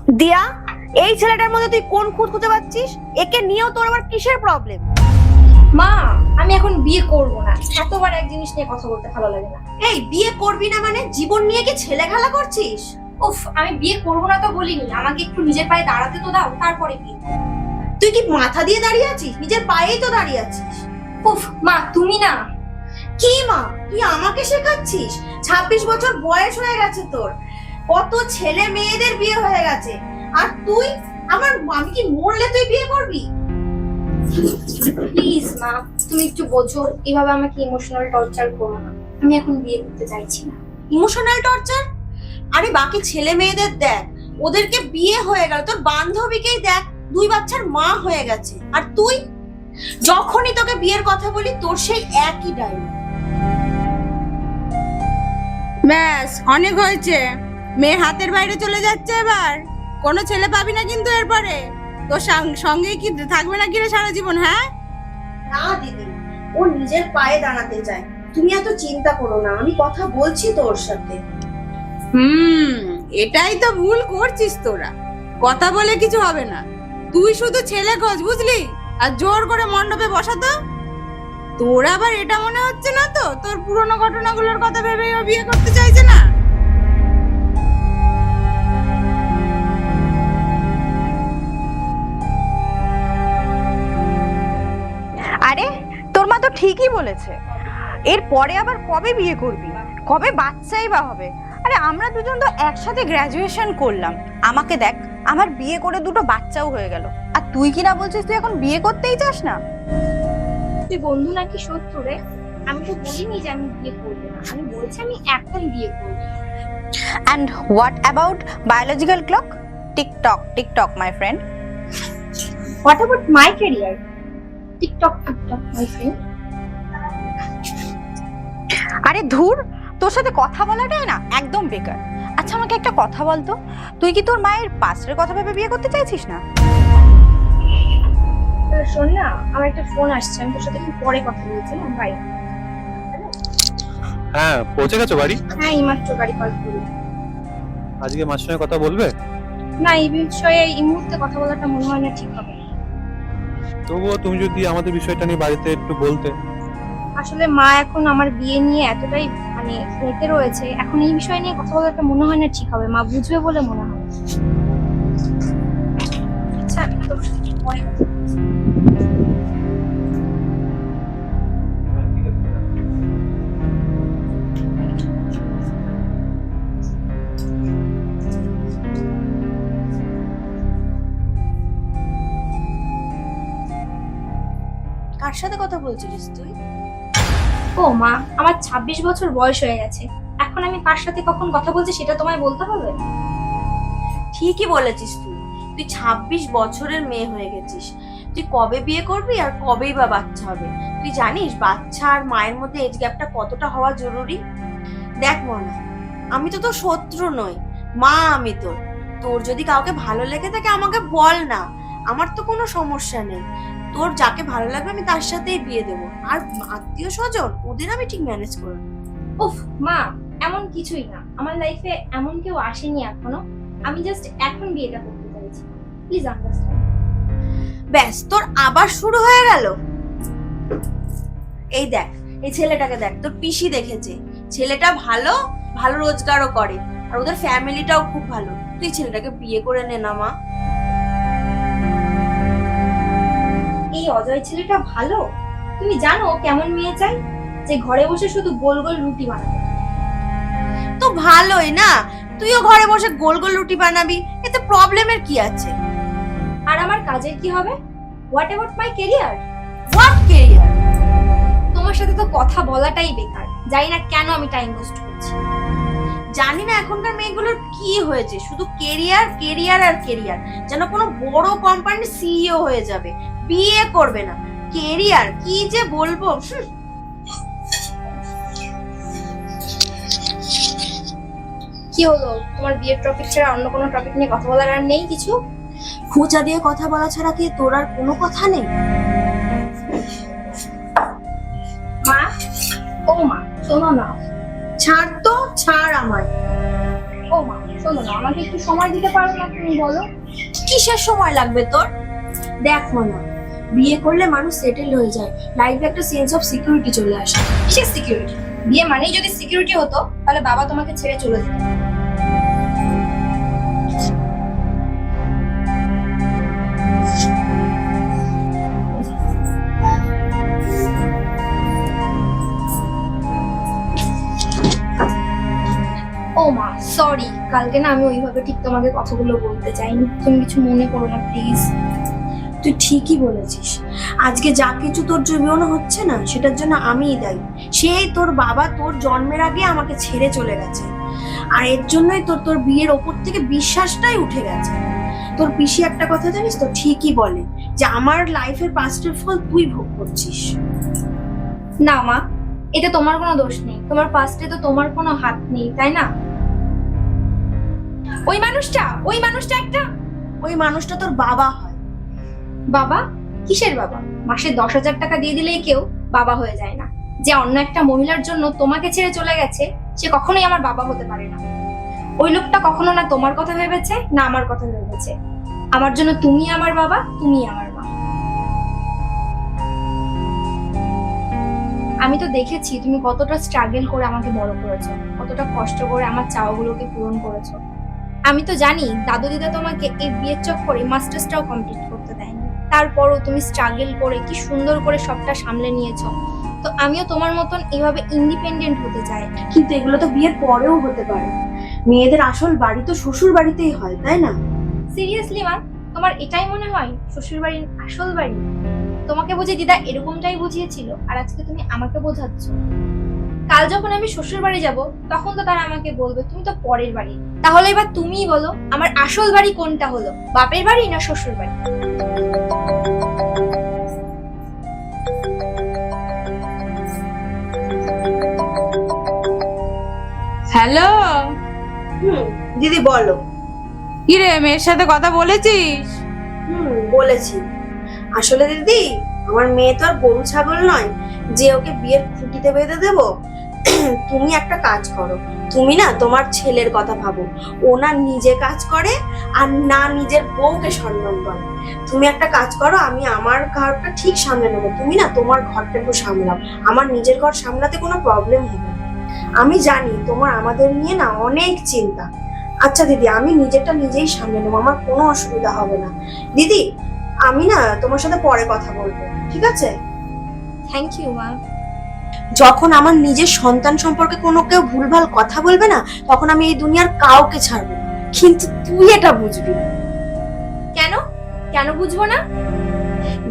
দিয়া, এই ছেলেটার মধ্যে তুই কোন খুঁত খুঁজে পাচ্ছিস? একে নিয়েও তোর আবার কিসের প্রবলেম? মা, আমি এখন বিয়ে করব না। এতবার এক জিনিস নিয়ে কথা বলতে ভালো লাগে না। এই বিয়ে করবি না মানে জীবন নিয়ে কি ছেলে খেলা করছিস? উফ, আমি বিয়ে করব না তো বলিনি, আমাকে একটু নিজের পায়ে দাঁড়াতে তো দাও, তারপরে বিয়ে। তুই কি মাথা দিয়ে দাঁড়িয়ে আছিস? নিজের পায়েই তো দাঁড়িয়ে আছিস। উফ মা, তুমি না। কি মা, তুই আমাকে শেখাচ্ছিস? 26 বছর বয়স হয়ে গেছে তোর, কত ছেলে মেয়েদের বিয়ে হয়ে গেছে, আর তুই আমি কি মরলে তুই বিয়ে করবি? প্লিজ মা, তুমি একটু বোঝো, এভাবে আমাকে ইমোশনাল টর্চার করো না। আমি এখন বিয়ে করতে চাইছি না। Emotional torture? আরে বাকি ছেলে মেয়েদের দেখ, ওদেরকে বিয়ে হয়ে গেল, তোর বান্ধবীকেই দেখ 2 বাচ্চার মা হয়ে গেছে, আর তুই যখনই তোকে বিয়ের কথা বলি তোর সেই একই ডায়লগ। ব্যাস, অনেক হয়েছে। মেয়ের হাতের বাইরে চলে যাচ্ছে, এবার কোনো ছেলে পাবি না কিন্তু এরপরে। তোর সঙ্গে কি থাকবে না কিরে সারা জীবন? হ্যাঁ না দিদি, ও নিজের পায়ে দাঁড়াতে চায়, তুমি এত চিন্তা করো না, আমি কথা বলছি তোর সাথে। এটাই তো ভুল করছিস তোরা। কথা বলে কিছু হবে না, তুই শুধু ছেলে খোঁজ, বুঝলি? আর জোর করে মণ্ডপে বসাতো। তোর আবার এটা মনে হচ্ছে না তো তোর পুরনো ঘটনাগুলোর কথা ভেবে ও বিয়ে করতে চাইছে না? আরে তোর মা তো ঠিকই বলেছে, এরপরে আবার কবে বিয়ে করবি, কবে বাচ্চাই বা হবে? আরে আমরা দুজন তো একসাথে গ্র্যাজুয়েশন করলাম, আমাকে দেখ, আমার বিয়ে করে 2টো বাচ্চাও হয়ে গেল, আর তুই কি না বলছিস তুই এখন বিয়ে করতেই চাস না? তুই বন্ধু নাকি শত্রু রে? আমি তো বলিনি যে আমি বিয়ে করব না, আমি বলছি আমি এখন বিয়ে করব। And what about biological clock? TikTok, TikTok, my friend. What about my career? TikTok, my friend. আরে ধুর, তোর সাথে কথা বলাটাই না একদম বেকার। আচ্ছা আমাকে একটা কথা বলতো, তুই কি তোর মায়ের পাস্টের কথা ভেবে বিয়ে করতে চাইছিস না? শোন না, আমার একটা ফোন আসছে, আমি তোর সাথে একটু পরে কথা বলছি। না বাই। হ্যাঁ, পৌঁছে গেছো বাড়ি? হ্যাঁ, এইমাত্র গাড়ি পাস করি। আজকে মার সঙ্গে কথা বলবে? না, এই বিষয়ে এই মুহূর্তে কথা বলাটা মনে হয় না ঠিক হবে। তবুও তুমি যদি আমাদের বিষয়টা নিয়ে বাড়িতে একটু বলতে। আসলে মা এখন আমার বিয়ে নিয়ে এতটাই মানে মেতে রয়েছে, এখন এই বিষয় নিয়ে কথা বলাটা মনে হয় না ঠিক হবে। মা বুঝবে বলে মনে হয়। আচ্ছা, আমি তোর সাথে একটু পরে কথা বলছি। কার সাথে কথা বলছিলিস তুই? ও মা, আমার 26 বছর বয়স হয়ে গেছে, এখন আমি কার সাথে কখন কথা বলছি সেটা তোমায় বলতে হবে? ঠিকই বলেছিস তুই, তুই 26 বছরের মেয়ে হয়ে গেছিস। তুই কবে বিয়ে করবি আর কবেই বা বাচ্চা হবে? তুই জানিস বাচ্চা আর মায়ের মধ্যে এজ গ্যাপটা কতটা হওয়া জরুরি? দেখ মনা, আমি তো তোর শত্রু নই, মা আমি তোর। তোর যদি কাউকে ভালো লেগে থাকে আমাকে বল না, আমার তো কোনো সমস্যা নেই। তোর যাকে ভালো লাগবে আমি তার সাথেই বিয়ে দেবো, আর আত্মীয় স্বজন ওদের আমি ঠিক ম্যানেজ করব। উফ মা, এমন কিছুই না, আমার লাইফে এমন কেউ আসেনি এখনো। আমি জাস্ট এখন বিয়েটা করতে চাইছি, প্লিজ আন্ডারস্ট্যান্ড। ব্যাস, তোর আবার শুরু হয়ে গেল। এই দেখ, এই ছেলেটাকে দেখ, তোর পিসি দেখেছে, ছেলেটা ভালো ভালো রোজগারও করে, আর ওদের ফ্যামিলিটাও খুব ভালো। তুই ছেলেটাকে বিয়ে করে নে না মা। এই অজয় ছেলেটা ভালো? তুমি জানো ও কেমন মেয়ে চাই? যে ঘরে বসে শুধু গোল গোল রুটি বানাবে। তো ভালোই না, তুইও ঘরে বসে গোল গোল রুটি বানাবি, এতে প্রবলেমের কি আছে? আর আমার কাজের কি হবে? What about my career? What career? তোমার সাথে তো কথা বলাটাই বেকার, জানি না কেন আমি টাইম ওয়েস্ট করছি। জানি না এখনকার মেয়েগুলোর কি হয়েছে, শুধু কেরিয়ার কেরিয়ার আর কেরিয়ার, যেন কোনো বড় কোম্পানির সিইও হয়ে যাবে, বিয়ে করবে না। কেরিয়ার কি যে বলবো। কি হলো, তোমার বিয়ের টপিক ছাড়া অন্য কোনো টপিক নিয়ে কথা বলার আর নেই কিছু? খোঁচা দিয়ে কথা বলা ছাড়া কি তোর আর কোনো কথা নেই? মা, ও মা, শোনো না। ছাড় তো, ছাড় আমায়। ও মা, শোনো না, আমাকে একটু সময় দিতে পারো না তুমি? বলো। কিসের সময় লাগবে তোর? দেখো না, বিয়ে করলে মানুষ সেটেল হয়ে যায়, লাইফে একটা সেন্স অফ সিকিউরিটি চলে আসে। কিসের সিকিউরিটি? বিয়ে মানেই যদি সিকিউরিটি হতো তাহলে বাবা তোমাকে ছেড়ে চলে যেত। ও মা, সরি, কালকে না আমি ওইভাবে ঠিক তোমাকে কথাগুলো বলতে চাইনি, তুমি কিছু মনে করো না প্লিজ। তুই ঠিকই বলেছিস, আজকে যা কিছু তোর জীবনে হচ্ছে না সেটার জন্য আমিই দায়ী। সেই তোর বাবা তোর জন্মের আগে আমাকে ছেড়ে চলে গেছে, আর এর জন্যই তোর বিয়ের ওপর থেকে বিশ্বাসটাই উঠে গেছে। তোর পিসি একটা কথা জানিস তো, ঠিকই বলে যে আমার লাইফের পাস্টের ফল তুই ভোগ করছিস। না মা, এটা তোমার কোনো দোষ নেই, তোমার পাস্টে তো তোমার কোনো হাত নেই, তাই না? ওই মানুষটা একটা ওই মানুষটা তোর বাবা হয়। বাবা? কিসের বাবা? মাসে 10,000 টাকা দিয়ে দিলেই কেউ বাবা হয়ে যায় না। যে অন্য একটা মহিলার জন্য তোমাকে ছেড়ে চলে গেছে সে কখনোই আমার বাবা হতে পারে না। ওই লোকটা কখনো না তোমার কথা ভেবেছে না আমার কথা ভেবেছে। আমার জন্য তুমি আমার বাবা, তুমি আমার মা। আমি তো দেখেছি তুমি কতটা স্ট্রাগল করে আমাকে বড় করেছো, কতটা কষ্ট করে আমার চাওয়াগুলোকে পূরণ করেছো। আমি তো জানি দাদু দিদা তোমাকে এই বিয়ের চক্করে মাস্টার্সটাও কমপ্লিট করতে দেয়নি, তারপরও তুমি স্ট্রাগল করে কি সুন্দর করে সবটা সামলে নিয়েছো। তো আমিও তোমার মতন এইভাবে ইন্ডিপেন্ডেন্ট হতে চাই। কিন্তু এগুলো তো বিয়ের পরেও হতে পারে। মেয়েদের আসল বাড়ি তো শ্বশুর বাড়িতেই হয়, তাই না? সিরিয়াসলি মা, তোমার এটাই মনে হয় শ্বশুর বাড়ির আসল বাড়ি? তোমাকে বুঝি দিদা এরকমটাই বুঝিয়েছিল আর আজকে তুমি আমাকে বোঝাচ্ছ? কাল যখন আমি শ্বশুর বাড়ি যাব তখন তো তারা আমাকে বলবে তুমি তো পরের বাড়ি। তাহলে এবার তুমিই বলো আমার আসল বাড়ি কোনটা হলো, বাপের বাড়ি না শ্বশুর বাড়ি? হ্যালো, দিদি বলো। কি রে, মেয়ের সাথে কথা বলেছিস? বলেছি। আসলে দিদি, আমার মেয়ে তো আর গরু ছাগল নয় যে ওকে বিয়ের খুঁটিতে বেঁধে দেবো। তুমি একটা কাজ করো, তুমি না তোমার ছেলের কথা ভাবো। ও না নিজে কাজ করে আর না নিজের বউকে সম্মান করে। তুমি একটা কাজ করো, আমি আমার ঘরটা ঠিক সামলে নেবো, তুমি না তোমার ঘরটা একটু সামলাও। আমার নিজের ঘর সামলাতে কোনো প্রবলেম হবে না। আমি জানি তোমার আমাদের নিয়ে না অনেক চিন্তা। আচ্ছা দিদি, আমি নিজেরটা নিজেই সামলে নেবো, আমার কোনো অসুবিধা হবে না। দিদি, আমি না তোমার সাথে পরে কথা বলবো, ঠিক আছে? থ্যাংক ইউ মা। যখন আমার নিজের সন্তান সম্পর্কে কোনো কেউ ভুলভাল কথা বলবে না তখন আমি এই দুনিয়ার কাউকে ছাড়বো না। কিন্তু তুই এটা বুঝবি। কেন কেন বুঝবো না?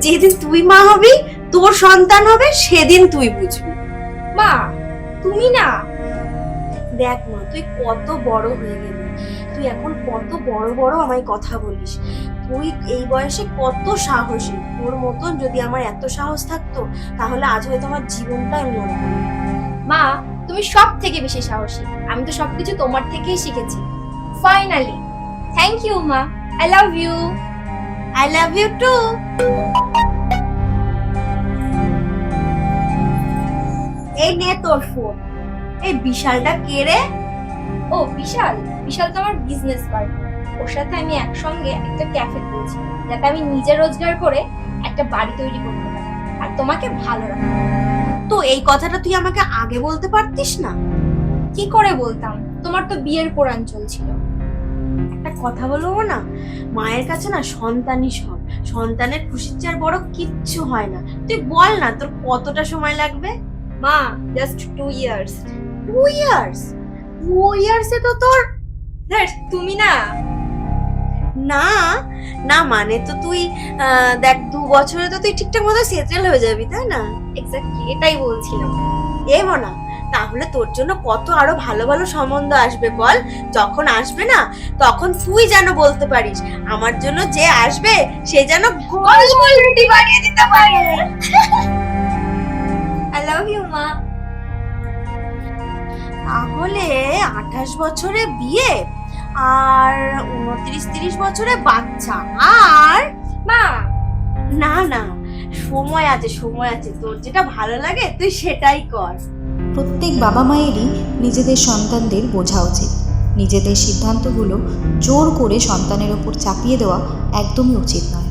যেদিন তুই মা হবি, তোর সন্তান হবে, সেদিন তুই বুঝবি। মা তুমি না, দেখ মা, তুই কত বড় হয়ে গেলি, তুই এখন কত বড় বড় আমায় কথা বলিস। তুই এই বয়সে কত সাহসী। তোর মতন যদি আমার এত সাহস থাকতো তাহলে আজ হয়তো আমার জীবনটাই মনে হতো। মা তুমি সব থেকে বেশি সাহসী। আমি তো সবকিছু তোমার থেকেই শিখেছি। ফাইনালি থ্যাংক ইউ মা, I love you. I love you too. এই নে তোর ফোন। এই বিশালটা কে রে? ও বিশাল, বিশাল তো আমার বিজনেস পার্টনার। ওর সাথে আমি একসঙ্গে একটা ক্যাফে খুলছি যাতে আমি নিজে রোজগার করে একটা বাড়ি তৈরি করতে পারি আর তোমাকে ভালো রাখবো। তো এই কথাটা তুই আমাকে আগে বলতে পারতিস না? কি করে বলতাম, তোমার তো বিয়ের কোরান চলছিল। একটা কথা বলবো না, মায়ের কাছে না সন্তানই সব। সন্তানের খুশির চেয়ে বড় কিচ্ছু হয় না। তুই বল না তোর কতটা সময় লাগবে? মা জাস্ট 2 ইয়ার্স। 2 ইয়ার্স? 2 ইয়ার্সে তো তোর তুমি না না না মানে তো তুই দেখ 2 বছরে তো তুই ঠিকঠাক মতো সেটেল হয়ে যাবি, তাই না? এক্স্যাক্টলি এটাই বলছিলাম। এ মনা, তাহলে তোর জন্য কত আরো ভালো ভালো সম্বন্ধ আসবে বল। যখন আসবে না তখন তুই যেন বলতে পারিস আমার জন্য যে আসবে সে যেন গোল গোল রুটি বানিয়ে দিতে পারে। আই লাভ ইউ মা। তাহলে 28 বছরে বিয়ে আর 29-30 বছরে বাচ্চা। আর মা না না, সময় আছে, সময় আছে। তোর যেটা ভালো লাগে তুই সেটাই কর। প্রত্যেক বাবা মায়েরই নিজেদের সন্তানদের বোঝা উচিত নিজেদের সিদ্ধান্তগুলো জোর করে সন্তানের ওপর চাপিয়ে দেওয়া একদমই উচিত নয়।